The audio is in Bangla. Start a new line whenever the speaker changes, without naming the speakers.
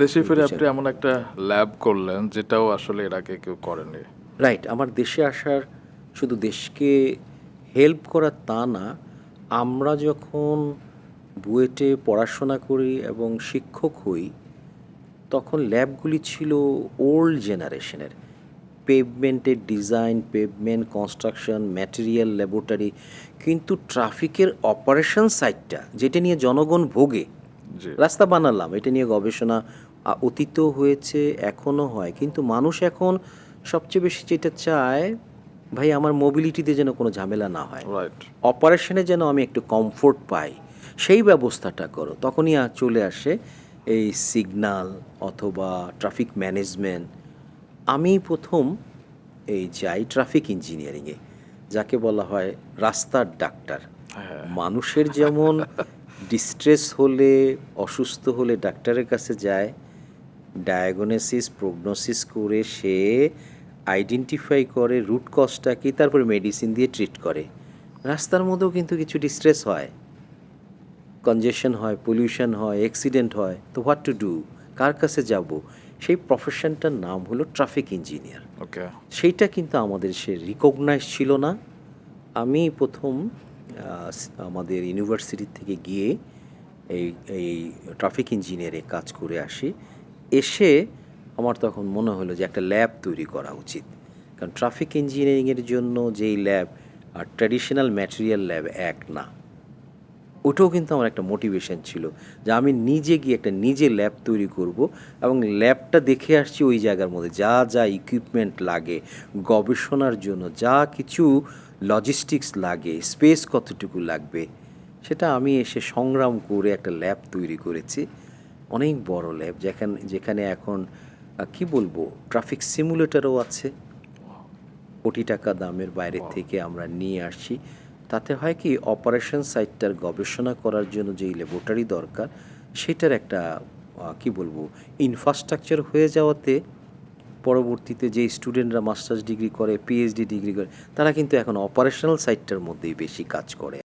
দেশে ফিরে আপনি এমন একটা ল্যাব করলেন যেটাও আসলে এর আগে কেউ করেনি।
রাইট। আমার দেশে আসার শুধু দেশকে হেল্প করা তা না, আমরা যখন বুয়েটে পড়াশোনা করি এবং শিক্ষক হই, তখন ল্যাবগুলি ছিল ওল্ড জেনারেশনের। পেভমেন্টের design, pavement construction, material laboratory, কিন্তু ট্রাফিকের অপারেশন সাইটটা যেটা নিয়ে জনগণ ভোগে,
জি।
রাস্তা বানালাম এটা নিয়ে গবেষণা অতীতও হয়েছে, এখনও হয়, কিন্তু মানুষ এখন সবচেয়ে বেশি যেটা চায়, ভাই আমার মোবিলিটিতে যেন কোনো ঝামেলা না হয়,
রাইট।
অপারেশনে যেন আমি একটু কমফোর্ট পাই, সেই ব্যবস্থাটা করো। তখনই চলে আসে এই সিগন্যাল অথবা ট্রাফিক ম্যানেজমেন্ট। আমি প্রথম এই যাই ট্রাফিক ইঞ্জিনিয়ারিংয়ে, যাকে বলা হয় রাস্তার ডাক্তার।
হ্যাঁ।
মানুষের যেমন ডিস্ট্রেস হলে, অসুস্থ হলে ডাক্তারের কাছে যায়, ডায়াগনোসিস প্রগনোসিস করে সে আইডেন্টিফাই করে রুট কজটা কি, তারপরে মেডিসিন দিয়ে ট্রিট করে। রাস্তার মধ্যেও কিন্তু কিছু ডিস্ট্রেস হয়, কনজেশন হয়, পলিউশন হয়, অ্যাক্সিডেন্ট হয়, তো হোয়াট টু ডু, কার কাছে যাব? সেই প্রফেশনটার নাম হলো ট্রাফিক ইঞ্জিনিয়ার।
ওকে।
সেইটা কিন্তু আমাদের সে রিকগনাইজ ছিল না। আমি প্রথম আমাদের ইউনিভার্সিটি থেকে গিয়ে এই এই ট্রাফিক ইঞ্জিনিয়ারে কাজ করে আসি। এসে আমার তখন মনে হলো যে একটা ল্যাব তৈরি করা উচিত, কারণ ট্রাফিক ইঞ্জিনিয়ারিংয়ের জন্য যেই ল্যাব আর ট্র্যাডিশনাল ম্যাটেরিয়াল ল্যাব এক না। ওটাও কিন্তু আমার একটা মোটিভেশন ছিল যে আমি নিজে গিয়ে একটা নিজে ল্যাব তৈরি করব, এবং ল্যাবটা দেখে আসছি ওই জায়গার মধ্যে যা যা ইকুইপমেন্ট লাগে গবেষণার জন্য, যা কিছু লজিস্টিক্স লাগে, স্পেস কতটুকু লাগবে, সেটা আমি এসে সংগ্রাম করে একটা ল্যাব তৈরি করেছি। অনেক বড় ল্যাব, যেখানে যেখানে এখন কি বলবো, ট্রাফিক সিমুলেটরও আছে। কোটি টাকা দামের বাইরে থেকে আমরা নিয়ে আসছি। তাতে হয় কি, অপারেশন সাইটটার গবেষণা করার জন্য যেই ল্যাবরেটরি দরকার, সেটার একটা কি বলবো, ইনফ্রাস্ট্রাকচার হয়ে যাওয়াতে পরবর্তীতে যেই স্টুডেন্টরা মাস্টার্স ডিগ্রি করে, পিএইচডি ডিগ্রি করে, তারা কিন্তু এখন অপারেশনাল সাইটটার মধ্যেই বেশি কাজ করে